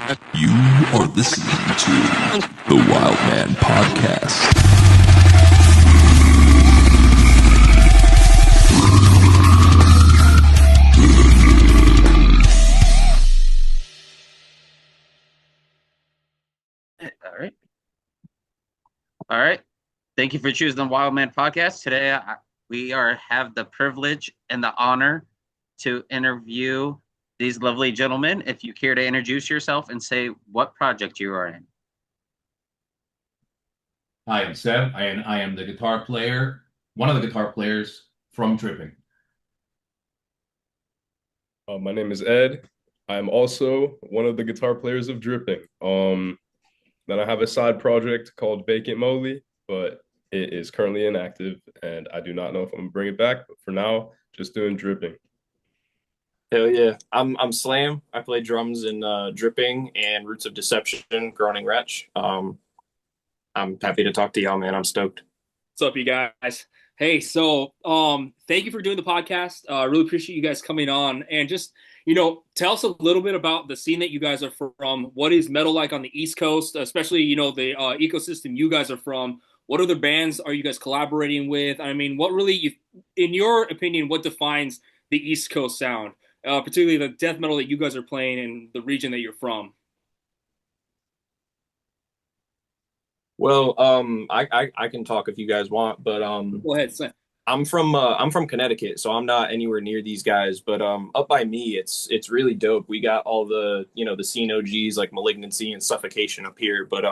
You are listening to the Wild Man Podcast. All right. Thank you for choosing the Wild Man Podcast. Today, we have the privilege and the honor to interview these lovely gentlemen. If you care to introduce yourself and say what project you are in. Hi, I'm Seb. I am the guitar player, one of the guitar players from Dripping. My name is Ed. I'm also one of the guitar players of Dripping. Then I have a side project called Vacant Moly, but it is currently inactive, and I do not know if I'm gonna bring it back. But for now, just doing Dripping. Hell yeah. I'm Slam. I play drums in Dripping and Roots of Deception, Groaning Wretch. I'm happy to talk to y'all, man. I'm stoked. What's up, you guys? Hey, so thank you for doing the podcast. I really appreciate you guys coming on, and just tell us a little bit about the scene that you guys are from. What is metal like on the East Coast, especially the ecosystem you guys are from? What other bands are you guys collaborating with? I mean, what really, in your opinion, what defines the East Coast sound, particularly the death metal that you guys are playing in the region that you're from? Well, I can talk if you guys want, but Go ahead, Sam. I'm from Connecticut, so I'm not anywhere near these guys. But up by me, it's really dope. We got all the the scene OGs like Malignancy and Suffocation up here. But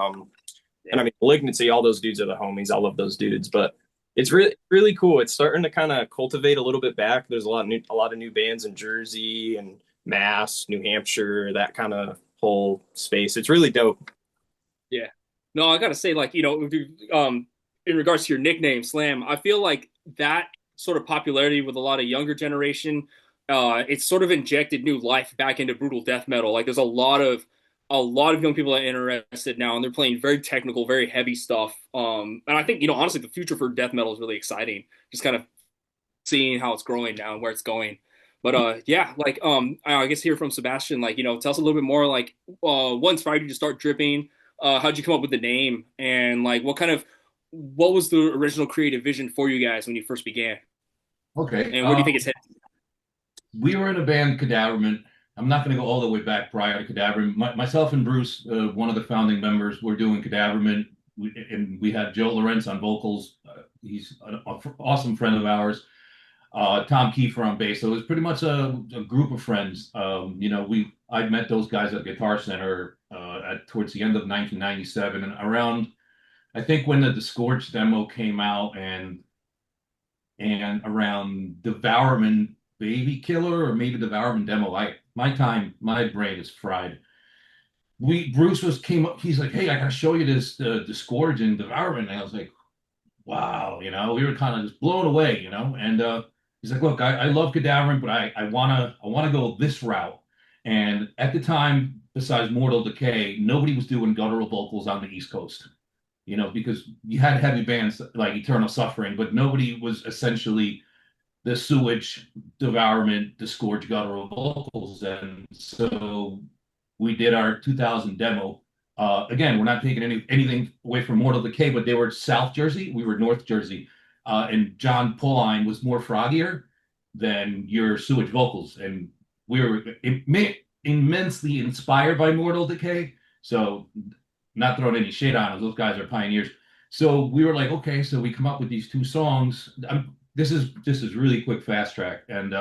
and I mean Malignancy, all those dudes are the homies. I love those dudes. But it's really cool. It's starting to kind of cultivate a little bit back. There's a lot of new bands in Jersey and Mass, New Hampshire, that kind of whole space. It's really dope. Yeah. No, I gotta say, in regards to your nickname, Slam, I feel like that sort of popularity with a lot of younger generation, it's sort of injected new life back into brutal death metal. Like, there's a lot of young people that are interested now, and they're playing very technical, very heavy stuff. And I think, honestly, the future for death metal is really exciting. Just kind of seeing how it's growing now and where it's going. But yeah, I guess hear from Sebastian, tell us a little bit more, what inspired you to start Dripping? How'd you come up with the name, and what was the original creative vision for you guys when you first began? Okay. And where do you think it's headed? We were in a band, Cadaverment. I'm not going to go all the way back prior to Cadaverment. Myself and Bruce, one of the founding members, were doing Cadaverment, and we had Joe Lorenz on vocals. He's an awesome friend of ours. Tom Kiefer on bass. So it was pretty much a group of friends. I met those guys at Guitar Center towards the end of 1997, and around, I think, when the Disgorge demo came out, and around Devourment Baby Killer, or maybe Devourment demo. My brain is fried. Bruce came up. He's like, "Hey, I gotta show you this Disgorge and Devourment." And I was like, "Wow," we were kind of just blown away, And he's like, "Look, I love Cadaverment, but I wanna go this route." And at the time, besides Mortal Decay, nobody was doing guttural vocals on the East Coast, because you had heavy bands like Eternal Suffering, but nobody was essentially the Sewage, Devourment, Disgorge guttural vocals. And so we did our 2000 demo. Again, we're not taking anything away from Mortal Decay, but they were South Jersey, we were North Jersey. And John Pauline was more froggier than your Sewage vocals. And we were immensely inspired by Mortal Decay. So, not throwing any shade on us, those guys are pioneers. So we were like, okay, so we come up with these two songs. This is really quick fast track. And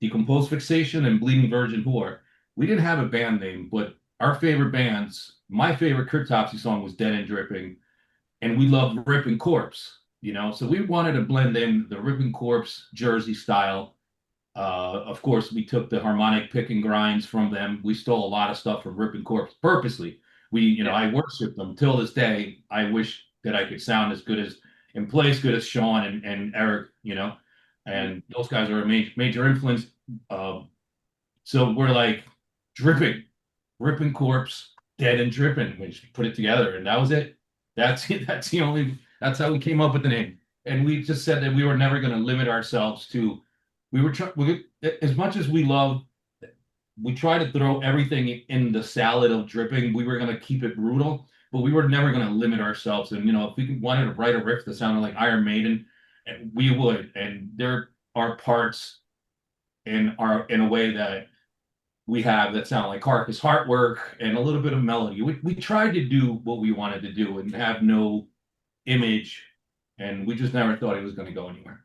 Decomposed Fixation and Bleeding Virgin Whore. We didn't have a band name, but our favorite bands, my favorite Cryptopsy song was Dead and Dripping, and we loved Ripping Corpse. So we wanted to blend in the Ripping Corpse Jersey style. Of course, we took the harmonic pick and grinds from them. We stole a lot of stuff from Ripping Corpse purposely. I worship them till this day. I wish that I could sound as good as and play as good as Sean and Eric, and those guys are a major influence. So we're like, Dripping, Ripping Corpse, Dead and Dripping. We just put it together, and that was it. That's how we came up with the name. And we just said that we were never going to limit ourselves to. As much as we love we tried to throw everything in the salad of dripping. We were gonna keep it brutal, but we were never gonna limit ourselves. And if we wanted to write a riff that sounded like Iron Maiden, we would. And there are parts in a way that we have that sound like Carcass Heartwork and a little bit of melody. We tried to do what we wanted to do and have no image, and we just never thought it was going to go anywhere.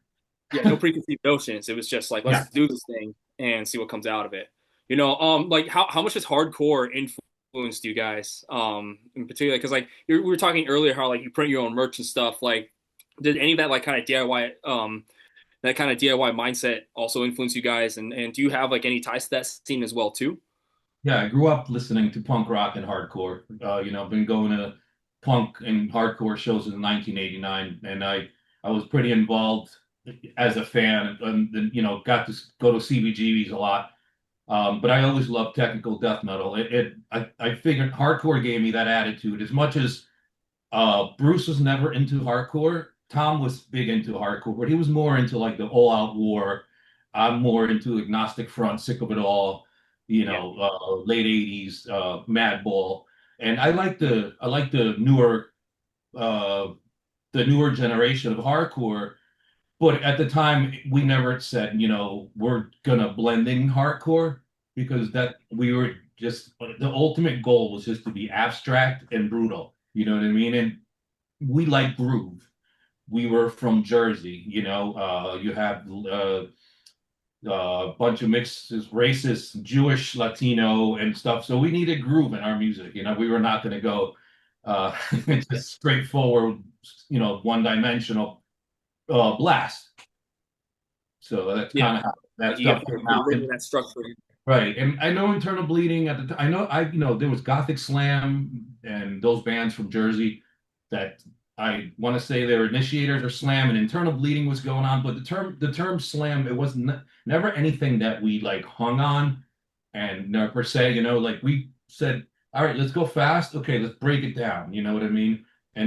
Yeah, no preconceived notions. It was just like, let's do this thing and see what comes out of it. Like how much has hardcore influenced you guys? In particular, because like we were talking earlier how like you print your own merch and stuff. Like, did any of that like kind of DIY that kind of DIY mindset also influence you guys? And do you have like any ties to that scene as well too? Yeah, I grew up listening to punk rock and hardcore. Been going to punk and hardcore shows since 1989, and I was pretty involved as a fan, and got to go to CBGBs a lot. But I always loved technical death metal. I figured hardcore gave me that attitude. As much as Bruce was never into hardcore, Tom was big into hardcore, but he was more into like the All Out War. I'm more into Agnostic Front, Sick of It All, late '80s, Madball, and I like the newer generation of hardcore. But at the time, we never said, we're gonna blend in hardcore, because that we were just, the ultimate goal was just to be abstract and brutal. You know what I mean? And we like groove. We were from Jersey, you have a bunch of mixes, races, Jewish, Latino, and stuff. So we needed groove in our music. We were not going to go just straightforward, one-dimensional blast. So that's kind of how that stuff came out. That structure. Right. And I know Internal Bleeding at the time. There was Gothic Slam and those bands from Jersey that I want to say they were initiators of slam, and Internal Bleeding was going on. But the term slam, it was never anything that we like hung on, and per se, like we said, all right, let's go fast. Okay, let's break it down. You know what I mean? I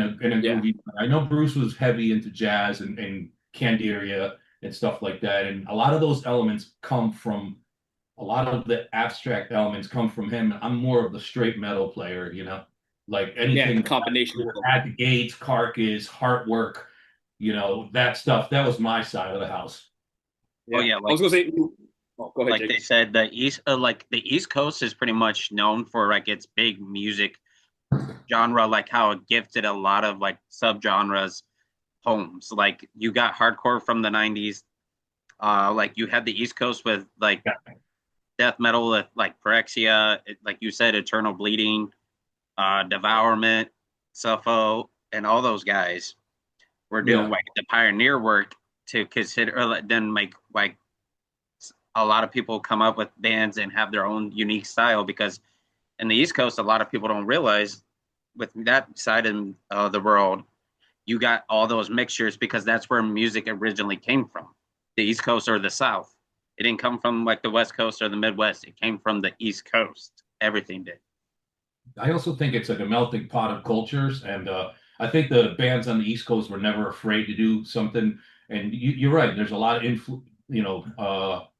know Bruce was heavy into jazz and Candiria and stuff like that, and a lot of those elements come from, a lot of the abstract elements come from him. I'm more of the straight metal player, like anything combination at the gates, Carcass, Heartwork, that stuff. That was my side of the house. Yeah. Oh yeah, I was gonna say. Oh, go ahead, like Jake. they said, the East Coast is pretty much known for like its big music genre, like how it gifted a lot of like subgenres homes. Like you got hardcore from the '90s. Like you had the East Coast with like death metal with like Phyrexia, like you said, Eternal Bleeding, Devourment, Suffo, and all those guys were doing like the pioneer work to consider, or then make like a lot of people come up with bands and have their own unique style, because in the East Coast, a lot of people don't realize with that side of the world, you got all those mixtures because that's where music originally came from, the East Coast or the South. It didn't come from like the West Coast or the Midwest. It came from the East Coast. Everything did. I also think it's like a melting pot of cultures, and I think the bands on the East Coast were never afraid to do something. And you're right. There's a lot of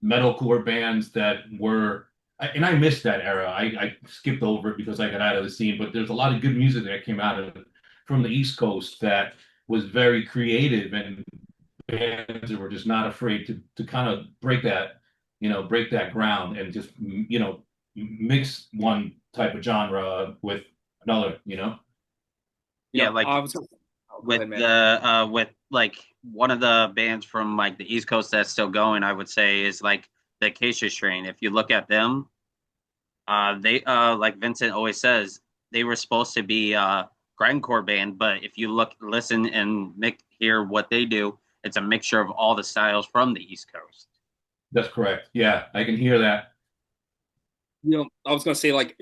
metalcore bands that were, and I missed that era. I skipped over it because I got out of the scene. But there's a lot of good music that came out of from the East Coast that was very creative, and bands that were just not afraid to kind of break that ground and just mix one type of genre with another. Yeah, like with like one of the bands from like the East Coast that's still going, I would say, is like the Acacia Strain. If you look at them, they like Vincent always says, they were supposed to be a grindcore band, but if you listen and hear what they do, it's a mixture of all the styles from the East Coast. That's correct. Yeah, I can hear that. I was gonna say, like,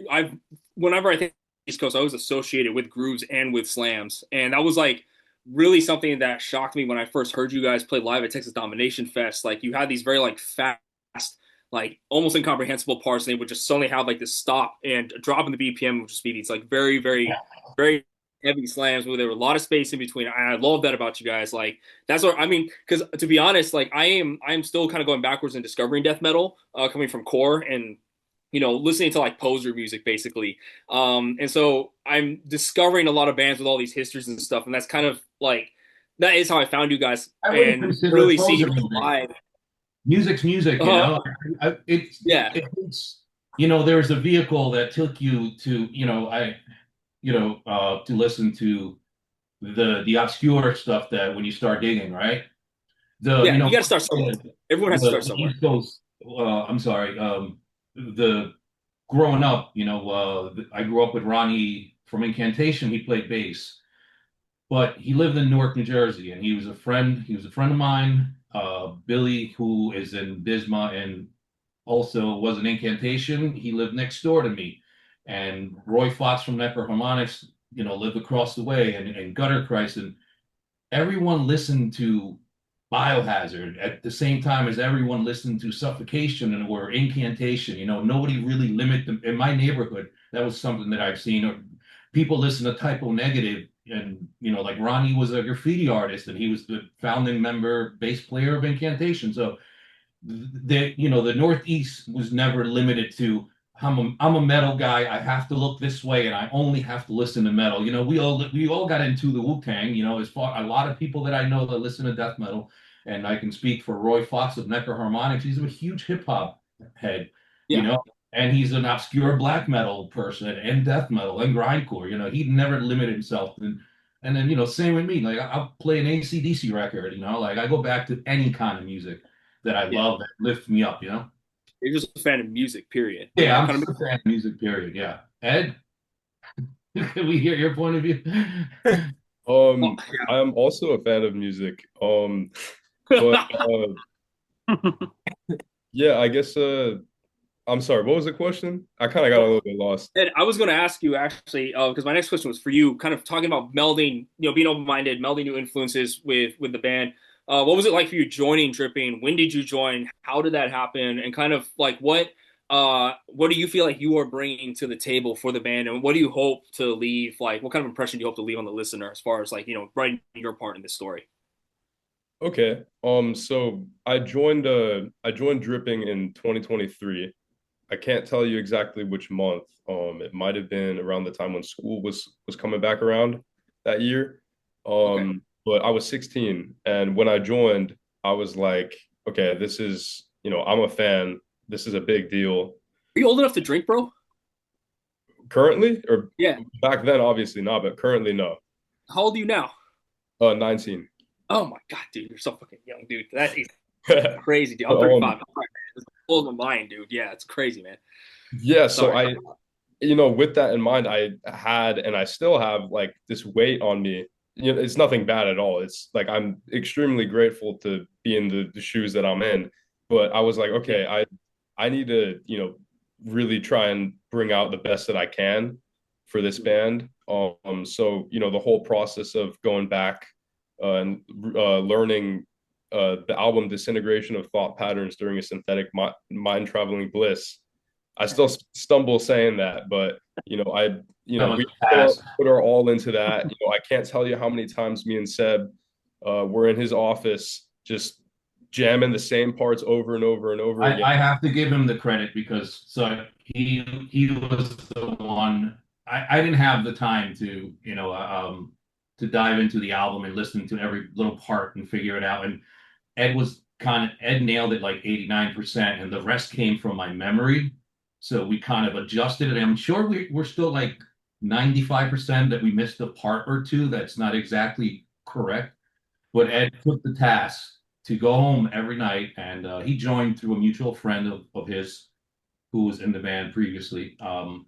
whenever I think East Coast, I was associated with grooves and with slams, and that was like really something that shocked me when I first heard you guys play live at Texas Domination Fest. Like, you had these very like fast, like almost incomprehensible parts, and they would just suddenly have like this stop and a drop in the BPM would just be these like very, very, very heavy slams where there were a lot of space in between. And I love that about you guys. Like, that's what I mean, because to be honest, like I am still kind of going backwards and discovering death metal, coming from core, and listening to like poser music basically. And so I'm discovering a lot of bands with all these histories and stuff, and that's kind of like that is how I found you guys I wouldn't and consider it really seeing poser you music. live. Music's music, Uh-huh. Yeah. it's there's a vehicle that took you to to listen to the obscure stuff that when you start digging, right? The Yeah, you got to start somewhere. Everyone has to start the somewhere. East Coast. I'm sorry. The growing up, I grew up with Ronnie from Incantation. He played bass, but he lived in Newark, New Jersey, and he was a friend. He was a friend of mine. Billy, who is in Bisma and also was an Incantation. He lived next door to me, and Roy Fox from Necroharmonics, lived across the way, and Gutter Christ, and everyone listened to Biohazard at the same time as everyone listened to Suffocation and or Incantation. Nobody really limited them. In my neighborhood, that was something that I've seen. Or people listen to Typo Negative, and like Ronnie was a graffiti artist, and he was the founding member, bass player of Incantation. So the Northeast was never limited to I'm a metal guy. I have to look this way, and I only have to listen to metal. We all got into the Wu-Tang. As far a lot of people that I know that listen to death metal, and I can speak for Roy Fox of Necroharmonics. He's a huge hip hop head. You Yeah. know, and he's an obscure black metal person and death metal and grindcore. He never limited himself. And then same with me. Like I'll play an AC/DC record. Like I go back to any kind of music that I Yeah. love that lifts me up. You're just a fan of music, period. Yeah, I'm Kind just a fan of music, period. Yeah. Ed, can we hear your point of view? I am also a fan of music. But yeah, I guess I'm sorry, what was the question? I kind of got a little bit lost. And I was going to ask you actually, because my next question was for you, kind of talking about melding, being open-minded, melding new influences with the band. What was it like for you joining Dripping? When did you join? How did that happen? And kind of like what do you feel like you are bringing to the table for the band, and what do you hope to leave? Like, what kind of impression do you hope to leave on the listener as far as like writing your part in this story? Okay. So I joined Dripping in 2023. I can't tell you exactly which month. It might have been around the time when school was coming back around that year. Okay. But I was 16, and when I joined, I was like, okay, this is, I'm a fan. This is a big deal. Are you old enough to drink, bro? Currently, or Yeah. back then, obviously not, but currently, no. How old are you now? 19. Oh my god, dude, you're so fucking young, dude. That is crazy, dude. I'm 35. I'm sorry, man. It's blowing my mind, dude. Yeah, it's crazy, man. Yeah, so Sorry. with that in mind, I had and I still have like this weight on me. It's nothing bad at all. It's like I'm extremely grateful to be in the shoes that I'm in. But I was like, okay, I need to, really try and bring out the best that I can for this band. So the whole process of going back and learning the album Disintegration of Thought Patterns During a Synthetic Mind Traveling Bliss. I still stumble saying that, but we put our all into that. I can't tell you how many times me and Seb were in his office just jamming the same parts over and over and over again. I have to give him the credit because he was the one. I didn't have the time to dive into the album and listen to every little part and figure it out. And Ed nailed it like 89%, and the rest came from my memory. So we kind of adjusted it. I'm sure we're still like 95% that we missed a part or two that's not exactly correct. But Ed took the task to go home every night, and he joined through a mutual friend of his who was in the band previously. And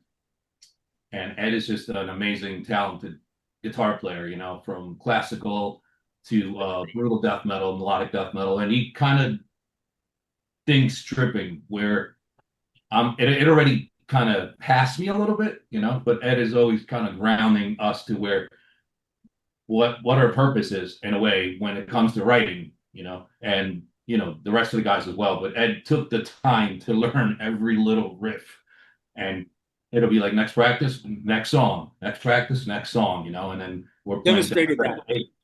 Ed is just an amazing, talented guitar player, from classical to brutal death metal, melodic death metal, and he kind of thinks stripping where it already kind of passed me a little bit, but Ed is always kind of grounding us to where what our purpose is in a way when it comes to writing, and the rest of the guys as well. But Ed took the time to learn every little riff, and it'll be like next practice, next song, next practice, next song, and then we're playing.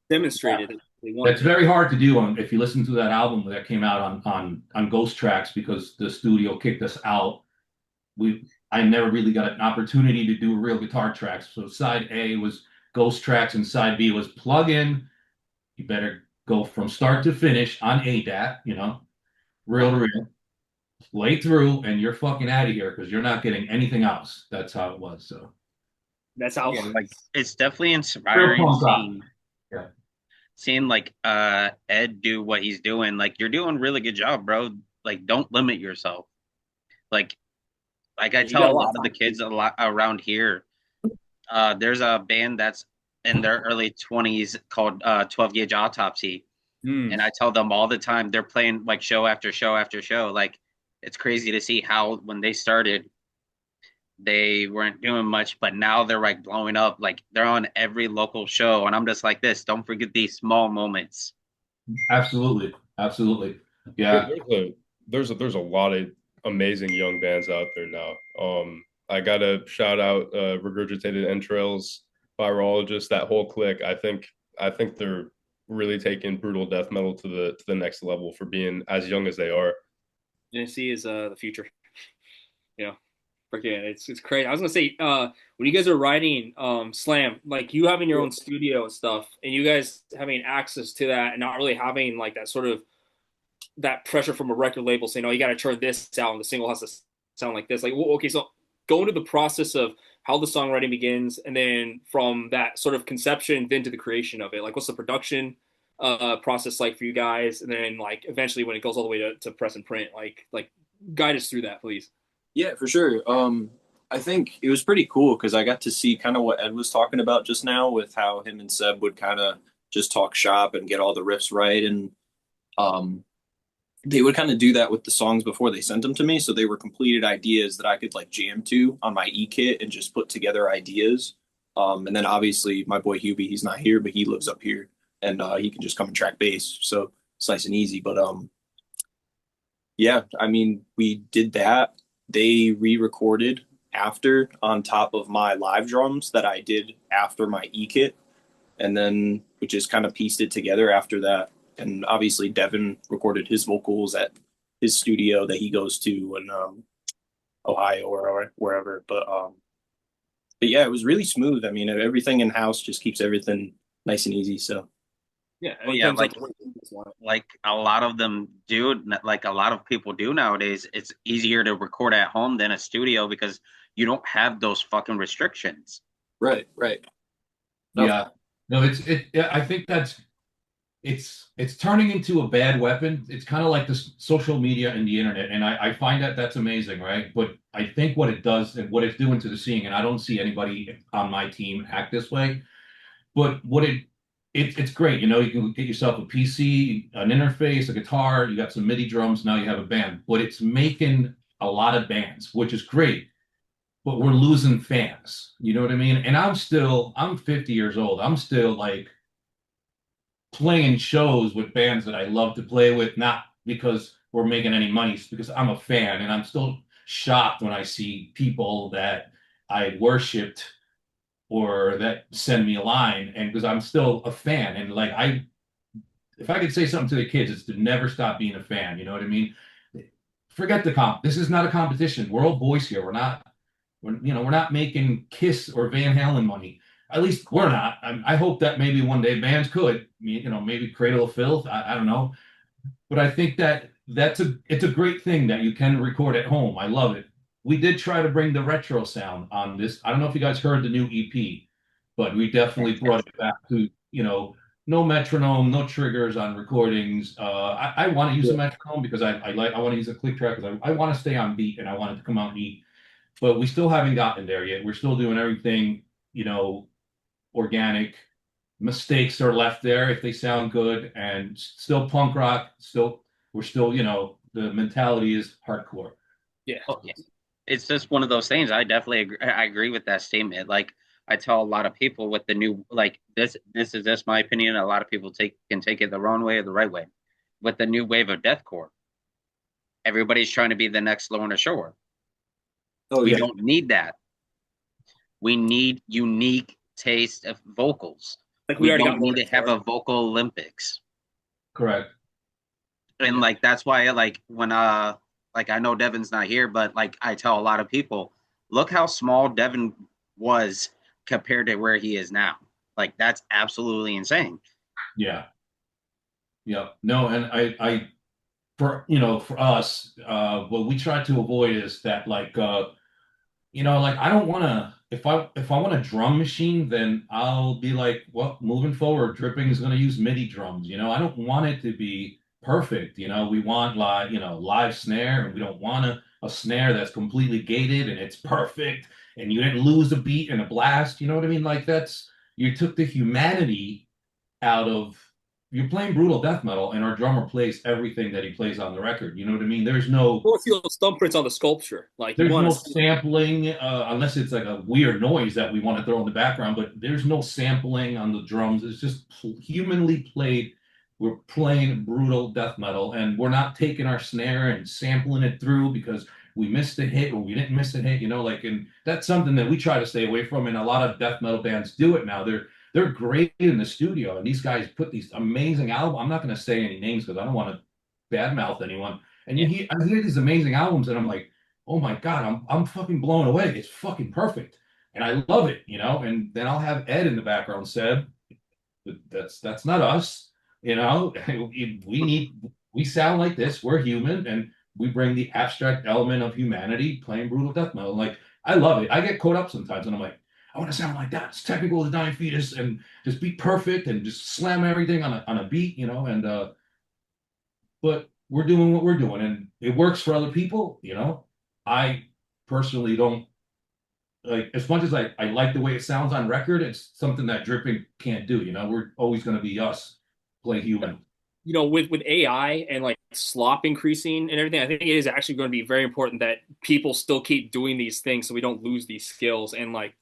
Demonstrated it. That's very hard to do if you listen to that album that came out on Ghost Tracks, because the studio kicked us out I never really got an opportunity to do real guitar tracks. So side A was ghost tracks and side B was plug in. You better go from start to finish on ADAT, real to real, lay through, and you're fucking out of here because you're not getting anything else. That's how it was. So That's how. Yeah, like it's definitely real inspiring punk rock. seeing like Ed do what he's doing. Like you're doing a really good job, bro. Like don't limit yourself. Like I You tell got a a lot lot of the kids a lot around here. There's a band that's in their early 20s called 12 Gauge Autopsy. And I tell them all the time they're playing like show after show after show. Like it's crazy to see how when they started they weren't doing much, but now they're like blowing up. Like they're on every local show, and I'm just like this. Don't forget these small moments. Absolutely. Absolutely. Yeah, Yeah. there's a lot of amazing young bands out there now. I gotta shout out Regurgitated Entrails, Virologist, that whole clique. I think they're really taking brutal death metal to the next level for being as young as they are. Genesee is the future. You know, freaking it's crazy. I was gonna say when you guys are writing Slam, like you having your own studio and stuff, and you guys having access to that and not really having like that sort of that pressure from a record label saying, "Oh, you got to turn this out, and the single has to sound like this." Like, well, okay, so go into the process of how the songwriting begins, and then from that sort of conception, then to the creation of it. Like, what's the production process like for you guys, and then like eventually when it goes all the way to press and print, like guide us through that, please. Yeah, for sure. I think it was pretty cool because I got to see kind of what Ed was talking about just now with how him and Seb would kind of just talk shop and get all the riffs right. And um, they would kind of do that with the songs before they sent them to me. So they were completed ideas that I could like jam to on my e-kit and just put together ideas. And then obviously my boy Hubie, he's not here, but he lives up here and he can just come and track bass. So it's nice and easy. But yeah, I mean, we did that. They re-recorded after on top of my live drums that I did after my e-kit. And then we just kind of pieced it together after that. And obviously Devin recorded his vocals at his studio that he goes to in Ohio or wherever. But yeah, it was really smooth. I mean, everything in house just keeps everything nice and easy. So Yeah, Oh yeah, like a lot of them do, like a lot of people do nowadays. It's easier to record at home than a studio because you don't have those fucking restrictions. right. Yeah. No, I think it's turning into a bad weapon. It's kind of like this social media and the internet, and I find that that's amazing, right? But I think what it does and what it's doing to the scene, and I don't see anybody on my team act this way, but it's great. You can get yourself a PC, an interface, a guitar, you got some MIDI drums, now you have a band. But it's making a lot of bands, which is great. But we're losing fans. You know what I mean? And I'm 50 years old. I'm still like playing shows with bands that I love to play with, not because we're making any money, it's because I'm a fan, and I'm still shocked when I see people that I worshipped or that send me a line, and because I'm still a fan, and like if I could say something to the kids, it's to never stop being a fan. You know what I mean? Forget the comp. This is not a competition. We're all boys here. We're not making Kiss or Van Halen money. At least we're not. I hope that maybe one day bands could, maybe Cradle of Filth. I don't know, but I think that it's a great thing that you can record at home. I love it. We did try to bring the retro sound on this. I don't know if you guys heard the new EP, but we definitely brought it back to no metronome, no triggers on recordings. I want to use a metronome because I want to use a click track because I want to stay on beat and I want it to come out neat. But we still haven't gotten there yet. We're still doing everything, organic. Mistakes are left there if they sound good, and still punk rock. We're still, the mentality is hardcore. Yeah. Oh, yeah. It's just one of those things. I definitely agree. I agree with that statement. Like I tell a lot of people with the new, like this is just my opinion. A lot of people can take it the wrong way or the right way. With the new wave of deathcore, everybody's trying to be the next Lorna Shore. Oh, We yeah. don't need that. We need unique taste of vocals. Like We already don't got need to have a vocal Olympics. Correct. And like that's why like when like I know Devin's not here, but like I tell a lot of people, look how small Devin was compared to where he is now. Like that's absolutely insane. Yeah. Yeah. No, and I for us, what we try to avoid is that like I don't want to if I want a drum machine, then I'll be like, well, moving forward, dripping is going to use MIDI drums. I don't want it to be perfect. We want live snare, and we don't want a snare that's completely gated and it's perfect, and you didn't lose a beat in a blast. You know what I mean? Like you took the humanity out of you're playing brutal death metal, and our drummer plays everything that he plays on the record. You know what I mean? There's no You want to see those thumbprints on the sculpture. Like you there's want no to see. sampling, unless it's like a weird noise that we want to throw in the background, but there's no sampling on the drums. It's just humanly played. We're playing brutal death metal, and we're not taking our snare and sampling it through because we missed a hit or we didn't miss a hit, and that's something that we try to stay away from. And a lot of death metal bands do it now. They're great in the studio, and these guys put these amazing albums. I'm not going to say any names because I don't want to badmouth anyone. And I hear these amazing albums, and I'm like, oh my God, I'm fucking blown away. It's fucking perfect. And I love it. And then I'll have Ed in the background, Seb. That's not us, we sound like this. We're human, and we bring the abstract element of humanity playing brutal death metal. Like I love it. I get caught up sometimes, and I'm like, I want to sound like that. It's technical as a dying fetus, and just be perfect, and just slam everything on a beat, and but we're doing what we're doing, and it works for other people. I personally don't like as much as I like the way it sounds on record. It's something that dripping can't do. We're always going to be us, play human. With AI and like slop increasing and everything, I think it is actually going to be very important that people still keep doing these things so we don't lose these skills and like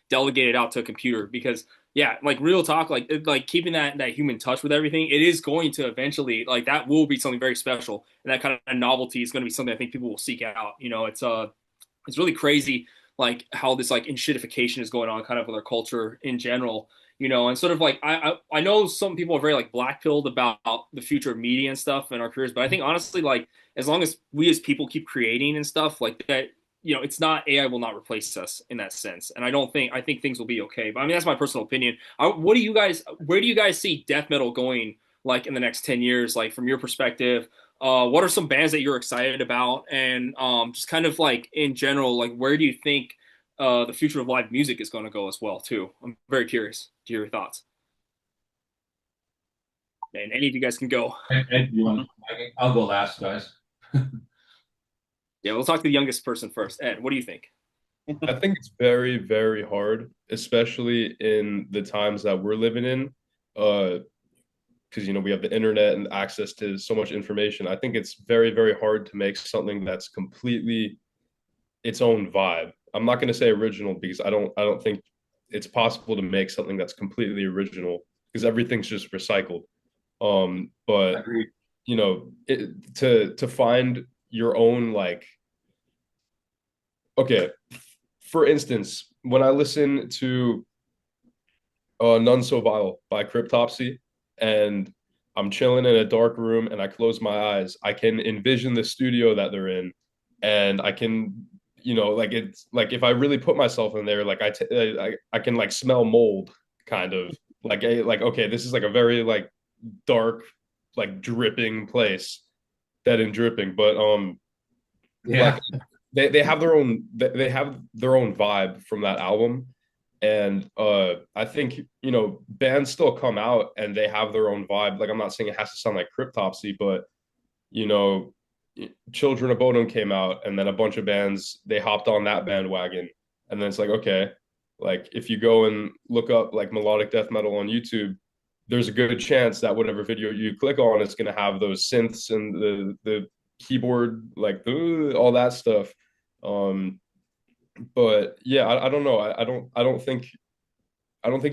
delegate it out to a computer. Because yeah, like real talk, like keeping that human touch with everything, it is going to eventually like that will be something very special, and that kind of novelty is going to be something I think people will seek out. It's really crazy like how this like enshittification is going on kind of with our culture in general. And sort of like I know some people are very like black pilled about the future of media and stuff and our careers, but I think honestly, like as long as we as people keep creating and stuff like that, it's not AI will not replace us in that sense. And I think things will be okay. But I mean, that's my personal opinion. Where do you guys see death metal going like in the next 10 years, like from your perspective? What are some bands that you're excited about? And just kind of like in general, like where do you think the future of live music is going to go as well too? I'm very curious to hear your thoughts. And any of you guys can go. Ed, you want? I'll go last, guys. Yeah, we'll talk to the youngest person first. Ed, what do you think? I think it's very, very hard, especially in the times that we're living in. Because we have the internet and access to so much information. I think it's very, very hard to make something that's completely its own vibe. I'm not going to say original because I don't think it's possible to make something that's completely original because everything's just recycled. But to find your own like, okay, for instance, when I listen to None So Vile by Cryptopsy, and I'm chilling in a dark room and I close my eyes, I can envision the studio that they're in, and I can, like it's like if I really put myself in there, like I can like smell mold, kind of like okay, this is like a very like dark, like dripping place, dead and dripping, but Yeah. like they have their own vibe from that album. And I think bands still come out and they have their own vibe. Like I'm not saying it has to sound like Cryptopsy, but Children of Bodom came out, and then a bunch of bands they hopped on that bandwagon, and then it's like, okay, like if you go and look up like melodic death metal on YouTube, there's a good chance that whatever video you click on is going to have those synths and the keyboard, like all that stuff. But yeah, I don't know. I don't think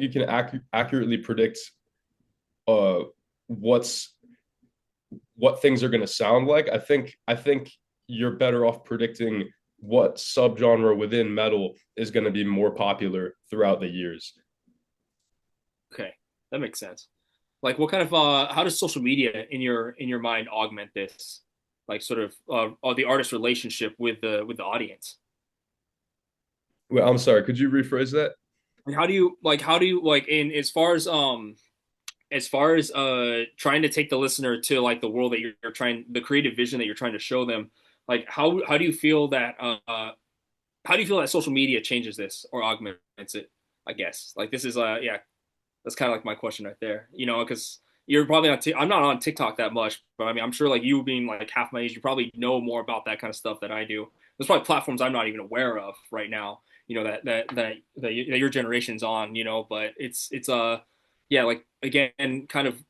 you can accurately predict uh what things are going to sound like. I think you're better off predicting what subgenre within metal is going to be more popular throughout the years. Okay, that makes sense. Like, what kind of how does social media in your mind augment this? like sort of the artist relationship with the audience? Wait, I'm sorry. Could you rephrase that? Like how do you like in as far as trying to take the listener to like the world that you're trying, the creative vision that you're trying to show them, like how do you feel that how do you feel that social media changes this or augments it? I guess like this is yeah, that's kind of like my question right there. You know, because you're probably on. I'm not on TikTok that much, but I mean, I'm sure like you being like half my age, you probably know more about that kind of stuff than I do. There's probably platforms I'm not even aware of right now. You know that your generation's on. You know, but it's yeah, like again, kind of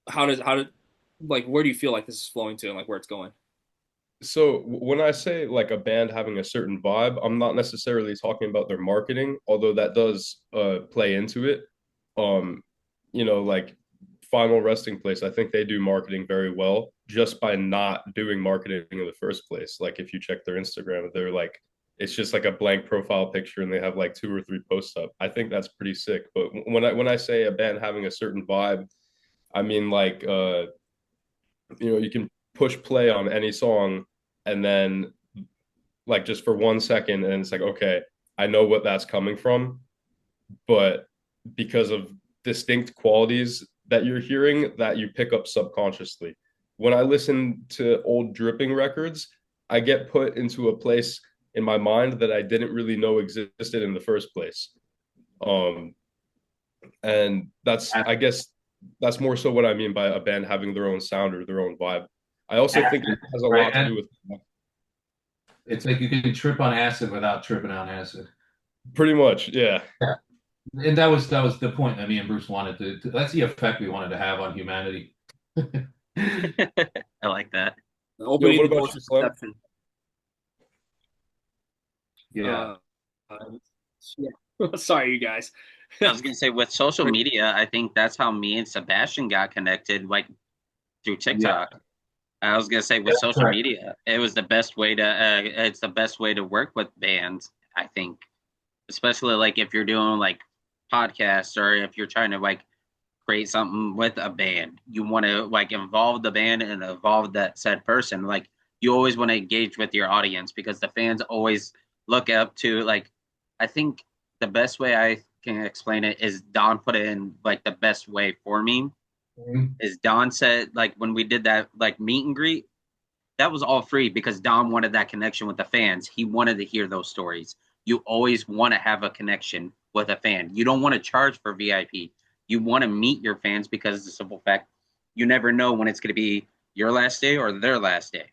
how do like where do you feel like this is flowing to and like where it's going? So when I say like a band having a certain vibe, I'm not necessarily talking about their marketing, although that does play into it. Um, like Final Resting Place, I think they do marketing very well just by not doing marketing in the first place. Like if you check their Instagram, they're like it's just like a blank profile picture and they have like 2 or 3 posts up. I think that's pretty sick. But when I say a band having a certain vibe, I mean like you can push play on any song and then like just for 1 second and it's like okay, I know what that's coming from, but because of distinct qualities that you're hearing that you pick up subconsciously. When I listen to old Dripping records, I get put into a place in my mind that I didn't really know existed in the first place. Um, and that's, I guess, that's more so what I mean by a band having their own sound or their own vibe. I also think it has a lot to do with. It's like you can trip on acid without tripping on acid. Pretty much, yeah. Yeah. And that was the point that me and Bruce wanted that's the effect we wanted to have on humanity. I like that. Opening what the about doors you, to Slim? perception. Yeah. Yeah. Sorry, you guys. I was gonna say with social media, I think that's how me and Sebastian got connected, like through TikTok. I was gonna say with social media, it was the best way to. It's the best way to work with bands. I think, especially like if you're doing like podcasts or if you're trying to like create something with a band, you want to like involve the band and involve that said person. Like you always want to engage with your audience because the fans always look up to like. I think the best way I can explain it is Don put it in like the best way for me is Don said like when we did that like meet and greet, that was all free because Don wanted that connection with the fans. He wanted to hear those stories. You always want to have a connection with a fan. You don't want to charge for VIP. You want to meet your fans because of the simple fact you never know when it's going to be your last day or their last day.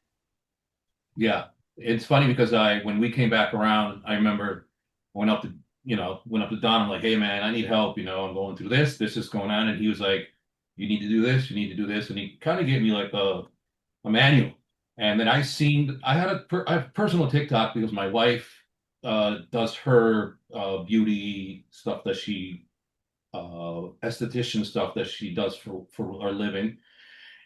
Yeah. It's funny because when we came back around, I remember went up to Don. I'm like, hey man, I need help. I'm going through this. This is going on. And he was like, you need to do this. You need to do this. And he kind of gave me like a manual. And then I have personal TikTok because my wife does her beauty stuff that she esthetician stuff that she does for our living.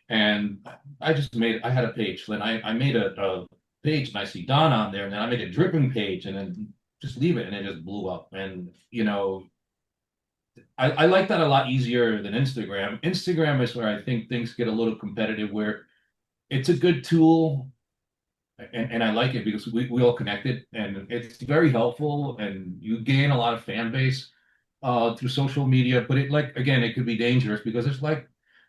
And I had a page. Then I made a page and I see Don on there, and then I made a dripping page and then just leave it, and it just blew up. And I like that a lot easier than Instagram. Instagram is where I think things get a little competitive, where it's a good tool and I like it because we all connected and it's very helpful and you gain a lot of fan base through social media. But it could be dangerous because it's like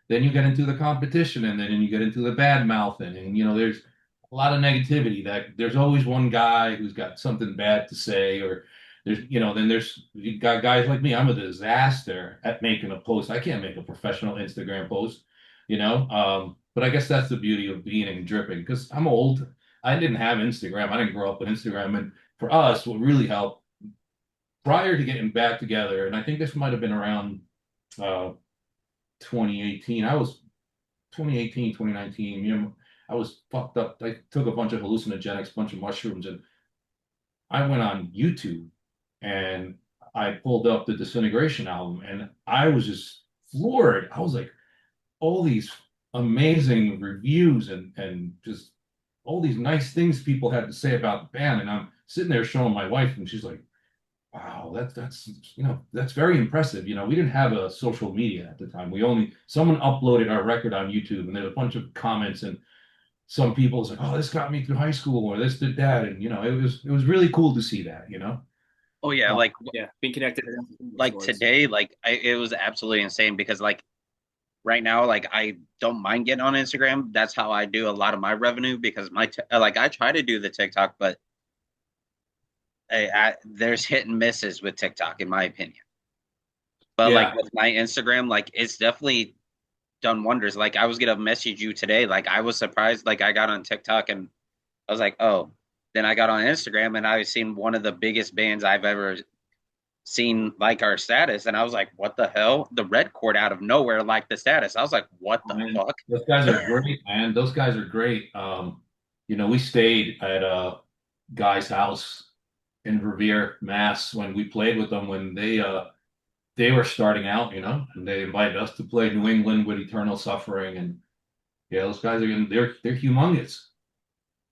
then you get into the competition and then you get into the bad mouthing and there's a lot of negativity that there's always one guy who's got something bad to say or there's you got guys like me. I'm a disaster at making a post. I can't make a professional Instagram post, but I guess that's the beauty of being in dripping because I'm old. I didn't have Instagram. I didn't grow up with Instagram. And for us, what really helped prior to getting back together, and I think this might have been around 2018. I was 2018, 2019. I was fucked up. I took a bunch of hallucinogenics, a bunch of mushrooms, and I went on YouTube and I pulled up the Disintegration album and I was just floored. I was like, all these amazing reviews and just all these nice things people had to say about the band. And I'm sitting there showing my wife and she's like, wow, that's very impressive. We didn't have a social media at the time. Someone uploaded our record on YouTube and there's a bunch of comments and some people was like, oh, this got me through high school, or this did that, and it was really cool to see that. Oh yeah, Uh, Yeah, being connected. like today, like it was absolutely insane because like right now, like I don't mind getting on Instagram. That's how I do a lot of my revenue because like I try to do the TikTok, but there's hit and misses with TikTok in my opinion. But like yeah, with my Instagram, like it's definitely done wonders. Like I was gonna message you today. Like I was surprised. Like I got on TikTok and I was like, oh. Then I got on Instagram and I was seen one of the biggest bands I've ever seen like our status, and I was like, what the hell? The Red Court out of nowhere liked the status. I was like, what the man, fuck? those guys are great, man. Those guys are great. We stayed at a guy's house in Revere, Mass, when we played with them when they were starting out, and they invited us to play New England with Eternal Suffering, and yeah, those guys they're humongous.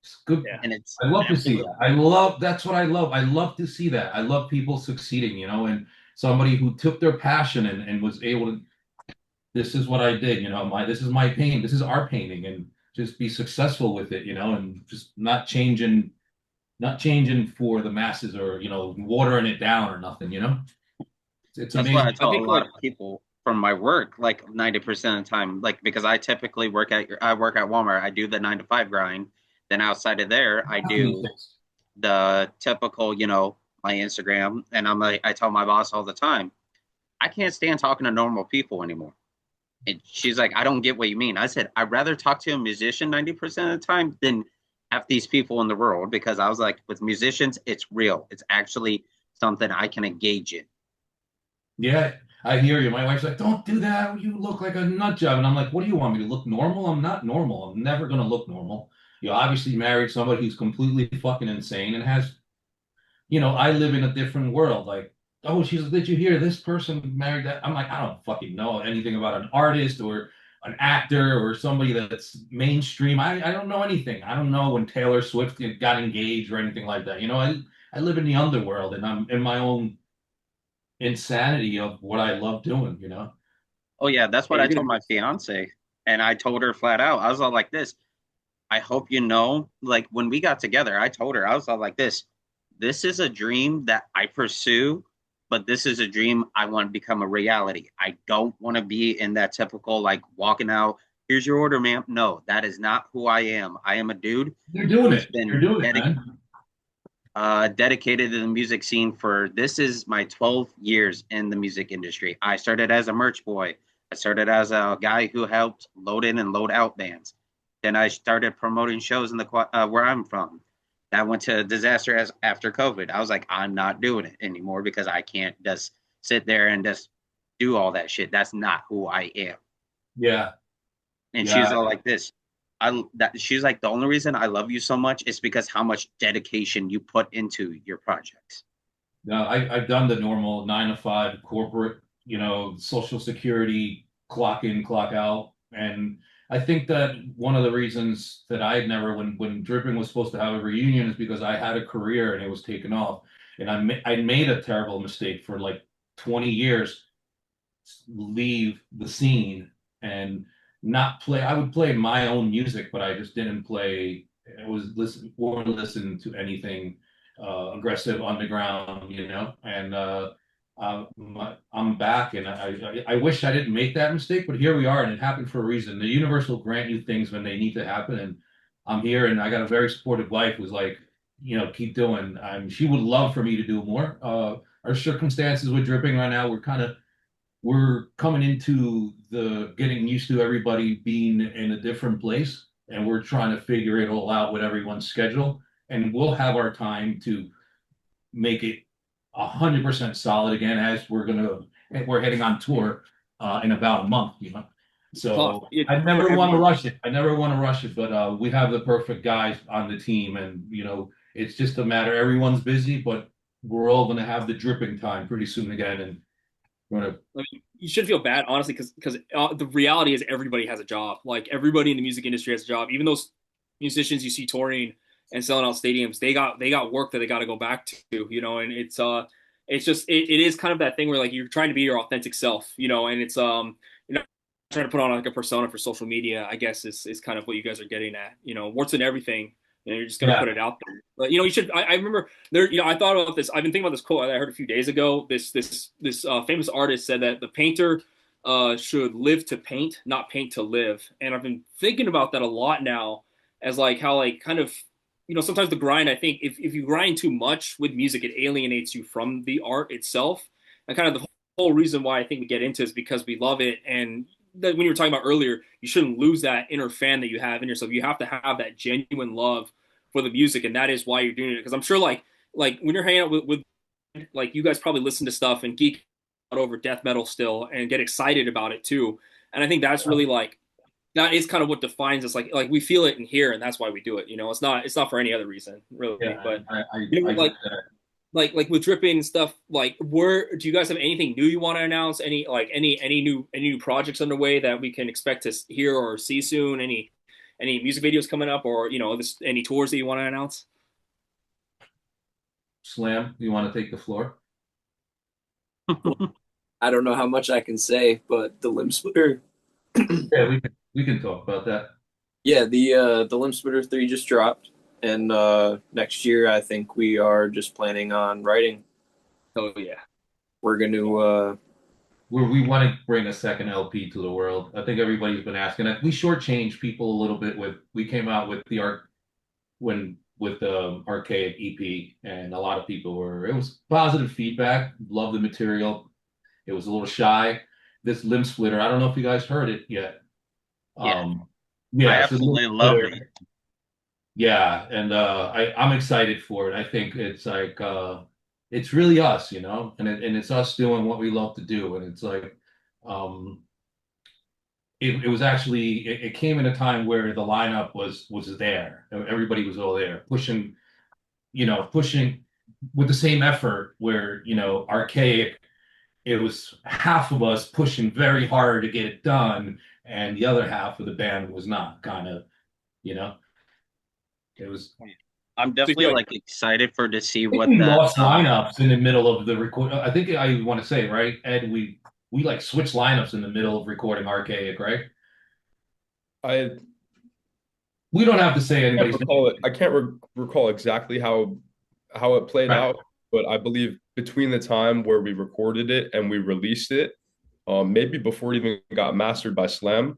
It's good. Yeah. And it's I love to see absolutely that. That's what I love. I love to see that. I love people succeeding, and somebody who took their passion and was able to, this is what I did, this is my pain, this is our painting, and just be successful with it, and just not changing for the masses or, watering it down or nothing, It's that's what I amazing. I tell a think lot like of people from my work, like 90% of the time, like because I typically I work at Walmart, I do the 9 to 5 grind. Then outside of there, I do the typical, my Instagram, and I tell my boss all the time, I can't stand talking to normal people anymore. And she's like, I don't get what you mean. I said, I'd rather talk to a musician 90% of the time than have these people in the world because I was like, with musicians, it's real. It's actually something I can engage in. Yeah, I hear you. My wife's like, don't do that. You look like a nut job. And I'm like, what do you want me to look normal? I'm not normal. I'm never going to look normal. You obviously married somebody who's completely fucking insane and has, I live in a different world. Like, oh, did you hear this person married that? I'm like, I don't fucking know anything about an artist or an actor or somebody that's mainstream. I don't know anything. I don't know when Taylor Swift got engaged or anything like that. I live in the underworld and I'm in my own insanity of what I love doing. Oh, yeah, that's yeah, what you're I gonna told my fiance. And I told her flat out, I was all like this. I hope you know, like when we got together, I told her, I was all like this is a dream that I pursue, but this is a dream I want to become a reality. I don't want to be in that typical like walking out, here's your order, ma'am. No, that is not who I am. I am a dude You're doing who's it. You're been doing it, man. dedicated to the music scene for this is my 12 years in the music industry. I started as a merch boy. I started as a guy who helped load in and load out bands. Then I started promoting shows in the where I'm from. That went to disaster as after COVID. I was like, I'm not doing it anymore because I can't just sit there and just do all that shit. That's not who I am. Yeah. And she's Yeah. all like this. She's like the only reason I love you so much is because how much dedication you put into your projects. No, I've done the normal 9 to 5 corporate, Social Security, clock in, clock out. And I think that one of the reasons that I had never, when Dripping was supposed to have a reunion, is because I had a career and it was taken off. And I made a terrible mistake for like 20 years, leave the scene and not play. I would play my own music, but I just didn't play. It was listen to anything aggressive underground, And I'm back, and I wish I didn't make that mistake, but here we are, and it happened for a reason. The universe will grant you things when they need to happen, and I'm here, and I got a very supportive wife who's like, keep doing. She would love for me to do more. Our circumstances with Dripping right now, we're coming into the getting used to everybody being in a different place, and we're trying to figure it all out with everyone's schedule, and we'll have our time to make it 100% solid again as we're heading on tour in about a month. So I never want to rush it. I never want to rush it, but we have the perfect guys on the team, and it's just a matter. Everyone's busy, but we're all going to have the Dripping time pretty soon again, and we're going to. I mean, you should feel bad, honestly, because the reality is everybody has a job. Like everybody in the music industry has a job. Even those musicians you see touring and selling out stadiums, they got work that they got to go back to, And it's just it is kind of that thing where like you're trying to be your authentic self, And it's trying to put on like a persona for social media, I guess is kind of what you guys are getting at. Warts and everything. You're just gonna Yeah. put it out there. But you should. I remember there. I thought about this. I've been thinking about this quote I heard a few days ago. This famous artist said that the painter should live to paint, not paint to live. And I've been thinking about that a lot now, as like how like kind of sometimes the grind. I think if you grind too much with music, it alienates you from the art itself. And kind of the whole reason why I think we get into it is because we love it. And that when you were talking about earlier, you shouldn't lose that inner fan that you have in yourself. You have to have that genuine love for the music, and that is why you're doing it. Because I'm sure like when you're hanging out with like you guys probably listen to stuff and geek out over death metal still and get excited about it too. And I think that's really like that is kind of what defines us. Like we feel it in here, and that's why we do it. It's not for any other reason really. Yeah, But I like with dripping and stuff, like do you guys have anything new you want to announce? Any new projects underway that we can expect to hear or see soon? Any music videos coming up, or any tours that you want to announce? Slam, you want to take the floor? I don't know how much I can say, but the Limb Splitter, Yeah, we can talk about that. yeah, the Limb Splitter 3 just dropped, and next year I think we are just planning on writing. Oh yeah, We're going to Where we want to bring a second LP to the world. I think everybody's been asking. We shortchanged people a little bit we came out with the Archaic EP, and a lot of people it was positive feedback. Love the material. It was a little shy. This Limb Splitter, I don't know if you guys heard it yet. Yeah. Yeah, I so Limb absolutely love Splitter- it. Yeah, and I'm excited for it. I think it's like it's really us, and it's us doing what we love to do, and it's like um it was actually it came in a time where the lineup was there. Everybody was all there pushing with the same effort where Archaic, it was half of us pushing very hard to get it done, and the other half of the band was not kind of, it was. I'm definitely like excited to see what We the lost lineups in the middle of the record. I think I want to say, right, Ed, we like switched lineups in the middle of recording Archaic, right? I We don't have to say can't anybody's recall it. I can't recall exactly how it played Right. out, but I believe between the time where we recorded it and we released it, maybe before it even got mastered by Slam,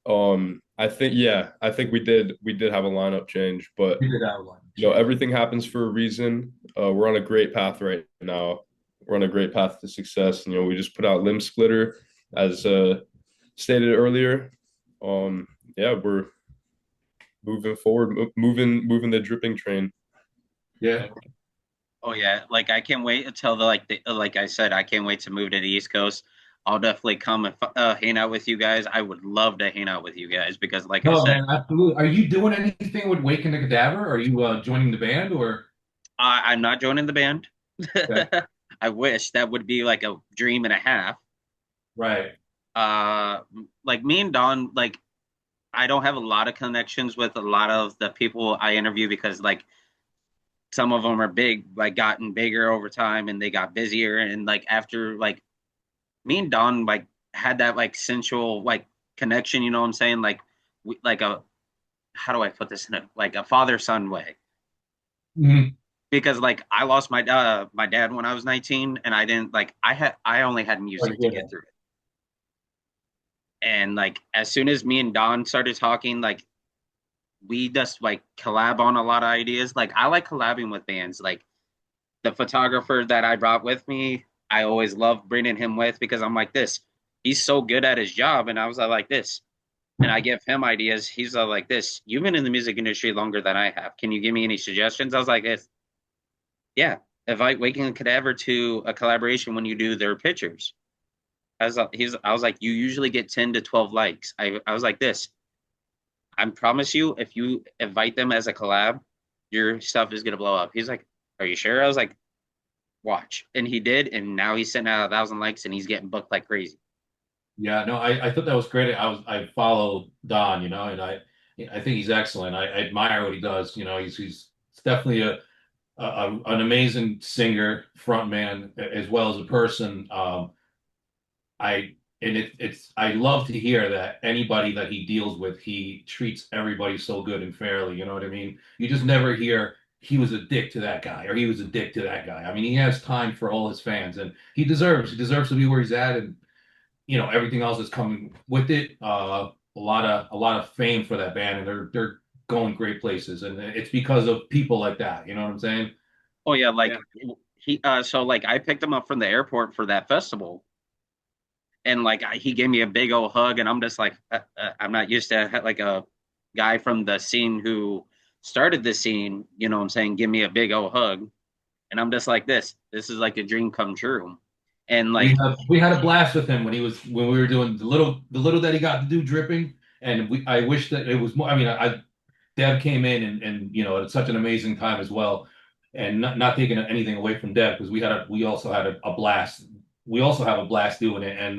I think we did have a lineup change, but We did have a lineup. everything happens for a reason. We're on a great path right now. We're on a great path to success. We just put out Limb Splitter, as stated earlier. We're moving forward, moving the dripping train. Yeah. Oh yeah, like I can't wait until like I said, I can't wait to move to the East Coast. I'll definitely come and hang out with you guys. I would love to hang out with you guys because, like I No, said, man, absolutely. Are you doing anything with Waking the Cadaver? Are you joining the band or? I'm not joining the band. Okay. I wish that would be like a dream and a half. Right. Like me and Don, like I don't have a lot of connections with a lot of the people I interview because like some of them are big, like gotten bigger over time and they got busier. And like after like me and Don like had that like sensual like connection, you know what I'm saying? Like like how do I put this in like a father son way? Mhm. Because like I lost my dad when I was 19 and I didn't like I only had music to get through it. And like as soon as me and Don started talking, like we just like collab on a lot of ideas. Like I like collabing with bands. Like the photographer that I brought with me, I always love bringing him with because I'm like this. He's so good at his job, and I was like this. And I give him ideas. He's like this. You've been in the music industry longer than I have. Can you give me any suggestions? I was like this. Yeah, invite Waking the Cadaver to a collaboration when you do their pictures. I was like, you usually get 10 to 12 likes. I was like this. I promise you, if you invite them as a collab, your stuff is gonna blow up. He's like, are you sure? I was like, watch. And he did, and now he's sitting at 1,000 likes and he's getting booked like crazy. Yeah, no, I thought that was great. I follow Don, and I think he's excellent. I admire what he does. He's definitely an amazing singer, frontman, as well as a person. and it's I love to hear that anybody that he deals with, he treats everybody so good and fairly. You know what I mean? You just never hear he was a dick to that guy or he was a dick to that guy. I mean, he has time for all his fans, and he deserves to be where he's at, and everything else is coming with it. A lot of fame for that band, and they're going great places, and it's because of people like that. You know what I'm saying? Oh yeah, like Yeah. so like I picked him up from the airport for that festival, and like he gave me a big old hug, and I'm just like, I'm not used to like a guy from the scene who started the scene, you know what I'm saying, give me a big old hug, and I'm just like this is like a dream come true, and We like have we had a blast with him when we were doing the little that he got to do dripping, and I wish that it was more. I mean, Dev came in and at such an amazing time as well, and not taking anything away from Dev because we also had a blast. We also have a blast doing it, and